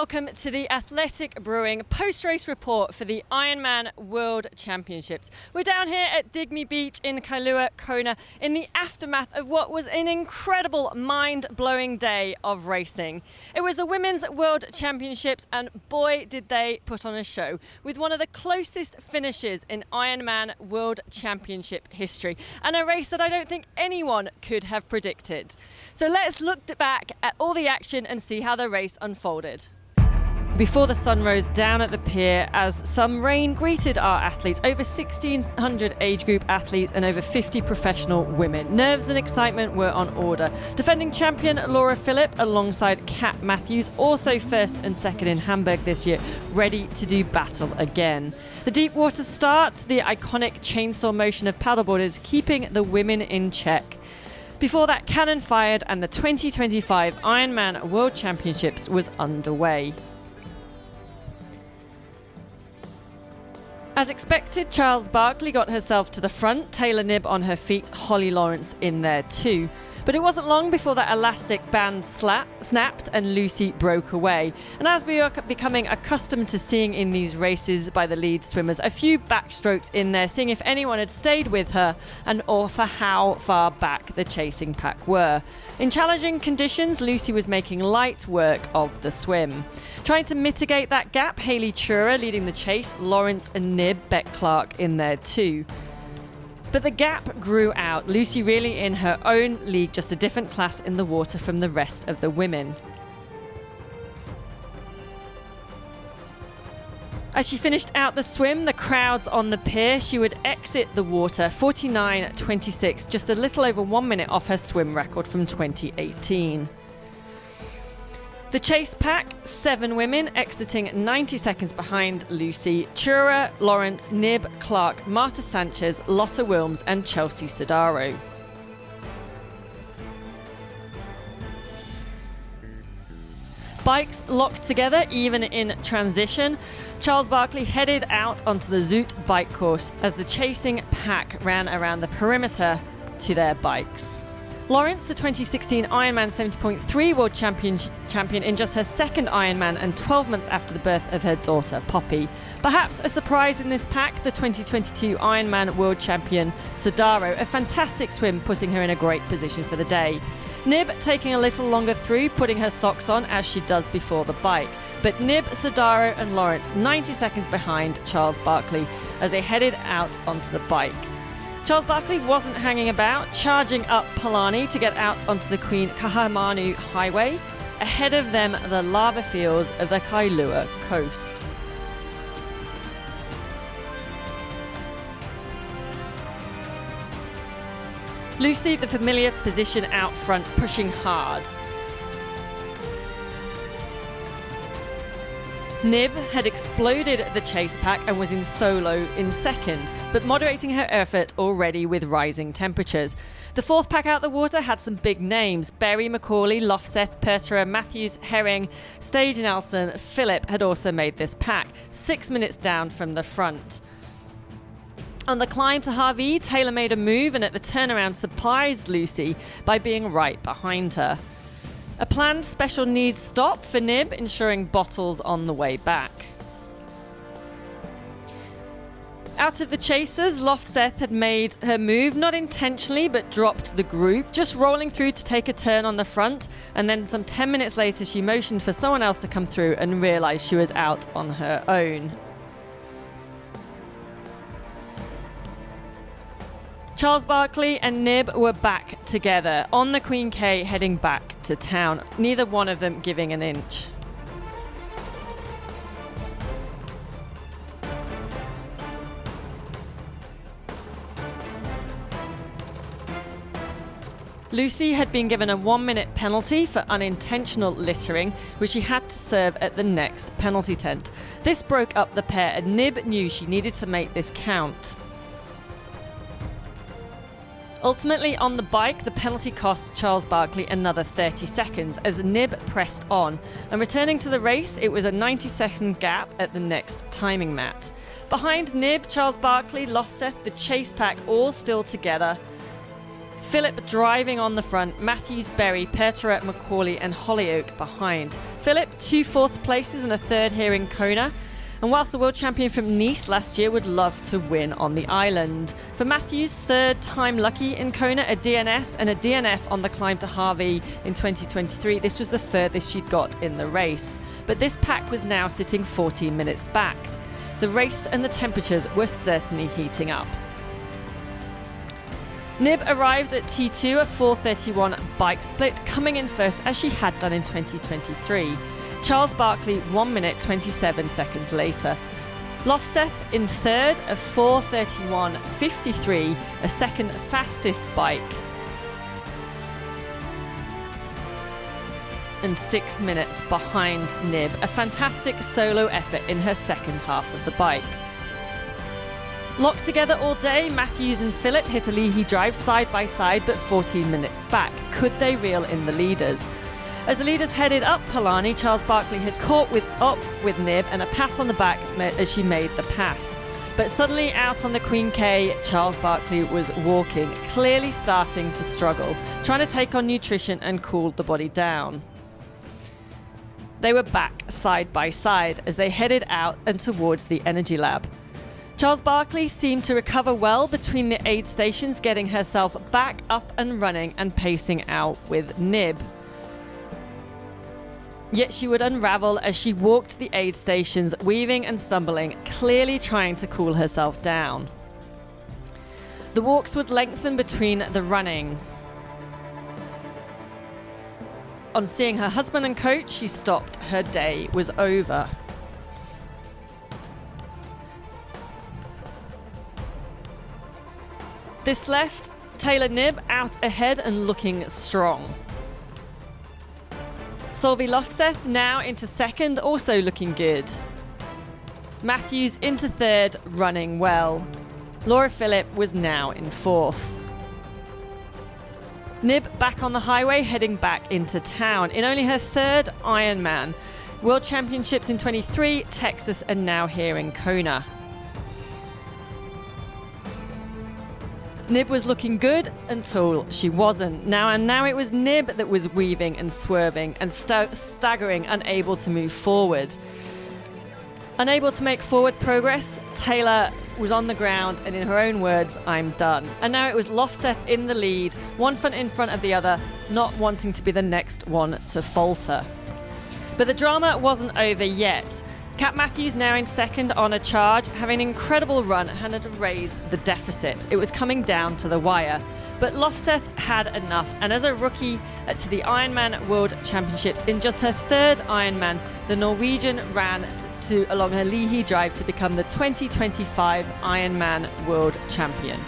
welcome to the Athletic Brewing post-race report for the Ironman World Championships. We're down here at Digby Beach in Kailua, Kona, in the aftermath of what was an incredible, mind-blowing day of racing. It was the Women's World Championships, and boy did they put on a show, with one of the closest finishes in Ironman World Championship history, and a race that I don't think anyone could have predicted. So let's look back at all the action and see how the race unfolded. Before the sun rose down at the pier, as some rain greeted our athletes, over 1,600 age group athletes and over 50 professional women. Nerves and excitement were on order. Defending champion Laura Philipp alongside Kat Matthews, also first and second in Hamburg this year, ready to do battle again. The deep water start, the iconic chainsaw motion of paddleboarders keeping the women in check. Before that, cannon fired and the 2025 Ironman World Championships was underway. As expected, Charles Barkley got herself to the front, Taylor Knibb on her feet, Holly Lawrence in there too. But it wasn't long before that elastic band snapped and Lucy broke away. And as we are becoming accustomed to seeing in these races by the lead swimmers, a few backstrokes in there, seeing if anyone had stayed with her and or for how far back the chasing pack were. In challenging conditions, Lucy was making light work of the swim. Trying to mitigate that gap, Hayley Chura leading the chase, Lawrence and Knibb, Beck Clark in there too. But the gap grew out, Lucy really in her own league, just a different class in the water from the rest of the women. As she finished out the swim, the crowds on the pier, she would exit the water 49.26, just a little over 1 minute off her swim record from 2018. The chase pack, 7 women exiting 90 seconds behind Lucy, Chura, Lawrence, Knibb, Clark, Marta Sanchez, Lotta Wilms and Chelsea Sodaro. Bikes locked together even in transition. Charles Barkley headed out onto the Zoot bike course as the chasing pack ran around the perimeter to their bikes. Lawrence, the 2016 Ironman 70.3 world champion in just her second Ironman and 12 months after the birth of her daughter, Poppy. Perhaps a surprise in this pack, the 2022 Ironman world champion, Sodaro, a fantastic swim putting her in a great position for the day. Knibb taking a little longer through, putting her socks on as she does before the bike. But Knibb, Sodaro and Lawrence 90 seconds behind Charles Barkley as they headed out onto the bike. Charles Barkley wasn't hanging about, charging up Palani to get out onto the Queen Kaahumanu Highway. Ahead of them, the lava fields of the Kailua coast. Lucy, the familiar position out front, pushing hard. Knibb had exploded the chase pack and was in solo in second, but moderating her effort already with rising temperatures. The fourth pack out the water had some big names. Berry, McCauley, Lofseth, Pertera, Matthews, Herring, Stage Nelson, Philipp had also made this pack, 6 minutes down from the front. On the climb to Harvey, Taylor made a move and at the turnaround surprised Lucy by being right behind her. A planned special needs stop for Knibb, ensuring bottles on the way back. Out of the chasers, Lofseth had made her move, not intentionally, but dropped the group, just rolling through to take a turn on the front, and then some 10 minutes later she motioned for someone else to come through and realised she was out on her own. Charles Barkley and Knibb were back together on the Queen K heading back to town, neither one of them giving an inch. Lucy had been given a 1-minute penalty for unintentional littering, which she had to serve at the next penalty tent. This broke up the pair and Knibb knew she needed to make this count. Ultimately, on the bike, the penalty cost Charles Barkley another 30 seconds as Knibb pressed on, and returning to the race, it was a 90-second gap at the next timing mat. Behind Knibb, Charles Barkley, Lofseth, the chase pack all still together. Philip driving on the front, Matthews, Berry, Pertera, Macaulay and Hollyoake behind. Philip, 2 fourth places and a third here in Kona. And whilst the world champion from Nice last year would love to win on the island. For Matthews, third time lucky in Kona, a DNS and a DNF on the climb to Harvey in 2023. This was the furthest she'd got in the race. But this pack was now sitting 14 minutes back. The race and the temperatures were certainly heating up. Nib arrived at T2 at 4:31 bike split, coming in first as she had done in 2023. Charles Barkley 1 minute 27 seconds later. Lofseth in third at 4:31.53, a second fastest bike. And 6 minutes behind Nib, a fantastic solo effort in her second half of the bike. Locked together all day, Matthews and Philip hit a Leahy drive side by side but 14 minutes back. Could they reel in the leaders? As the leaders headed up Palani, Charles Barkley had caught up with Nib and a pat on the back as she made the pass. But suddenly out on the Queen K, Charles Barkley was walking, clearly starting to struggle, trying to take on nutrition and cool the body down. They were back side by side as they headed out and towards the energy lab. Charles Barkley seemed to recover well between the aid stations, getting herself back up and running and pacing out with Nib. Yet she would unravel as she walked the aid stations, weaving and stumbling, clearly trying to cool herself down. The walks would lengthen between the running. On seeing her husband and coach, she stopped. Her day was over. This left Taylor Nib out ahead and looking strong. Solveig Lofseth now into second, also looking good. Matthews into third, running well. Laura Philipp was now in fourth. Nib back on the highway, heading back into town in only her third Ironman. World Championships in 23, Texas, and now here in Kona. Nib was looking good until she wasn't. Now it was Nib that was weaving and swerving and staggering, unable to move forward. Unable to make forward progress, Taylor was on the ground and in her own words, "I'm done." And now it was Lofseth in the lead, one foot in front of the other, not wanting to be the next one to falter. But the drama wasn't over yet. Kat Matthews now in second on a charge, having an incredible run and had raised the deficit. It was coming down to the wire. But Lofseth had enough, and as a rookie to the Ironman World Championships, in just her third Ironman, the Norwegian ran along her Leahy drive to become the 2025 Ironman World Champion.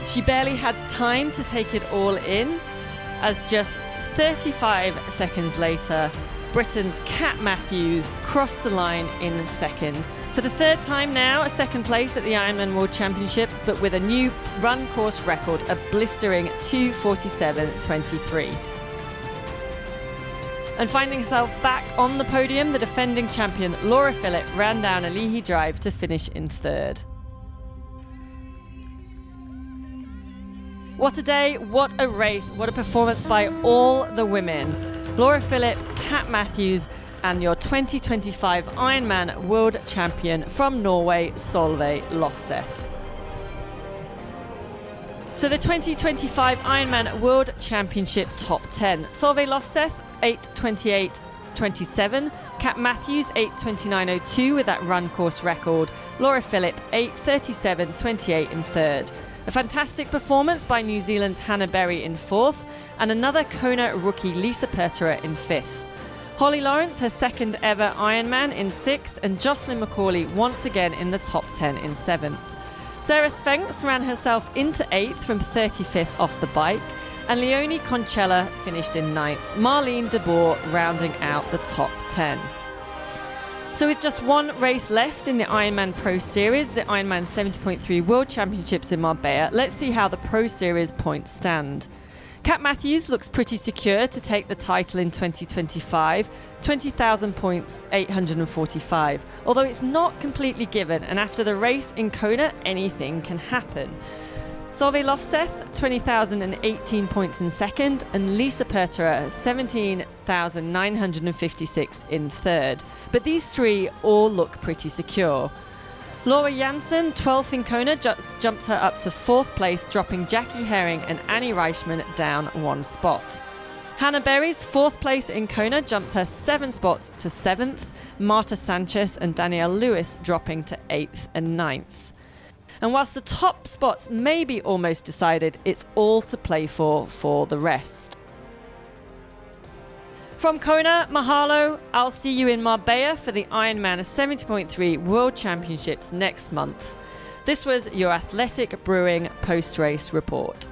She barely had time to take it all in, as just 35 seconds later, Britain's Kat Matthews crossed the line in second. For the third time now, a second place at the Ironman World Championships, but with a new run course record, a blistering 2:47.23. And finding herself back on the podium, the defending champion Laura Philipp ran down a Leahy drive to finish in third. What a day, what a race, what a performance by all the women. Laura Philipp, Kat Matthews, and your 2025 Ironman World Champion from Norway, Solveig Lofseth. So the 2025 Ironman World Championship top 10. Solveig Lofseth, 8:28.27. Kat Matthews, 8:29.02 with that run course record. Laura Philipp, 8:37.28 in third. A fantastic performance by New Zealand's Hannah Berry in fourth, and another Kona rookie Lisa Pertera in fifth. Holly Lawrence, her second ever Ironman, in sixth, and Jocelyn Macaulay once again in the top 10 in seventh. Sarah Spence ran herself into eighth from 35th off the bike, and Leonie Concella finished in ninth. Marlene de Boer rounding out the top 10. So with just one race left in the Ironman Pro Series, the Ironman 70.3 World Championships in Marbella, let's see how the Pro Series points stand. Kat Matthews looks pretty secure to take the title in 2025, 20,000 points, 845, although it's not completely given, and after the race in Kona, anything can happen. Solveig Lofseth, 20,018 points in second, and Lisa Pertera, 17,956 in third. But these three all look pretty secure. Laura Janssen, 12th in Kona, jumped her up to 4th place, dropping Jackie Herring and Annie Reichman down one spot. Hannah Berry's 4th place in Kona jumps her 7 spots to 7th, Marta Sanchez and Danielle Lewis dropping to 8th and 9th. And whilst the top spots may be almost decided, it's all to play for the rest. From Kona, mahalo. I'll see you in Marbella for the Ironman 70.3 World Championships next month. This was your Athletic Brewing post-race report.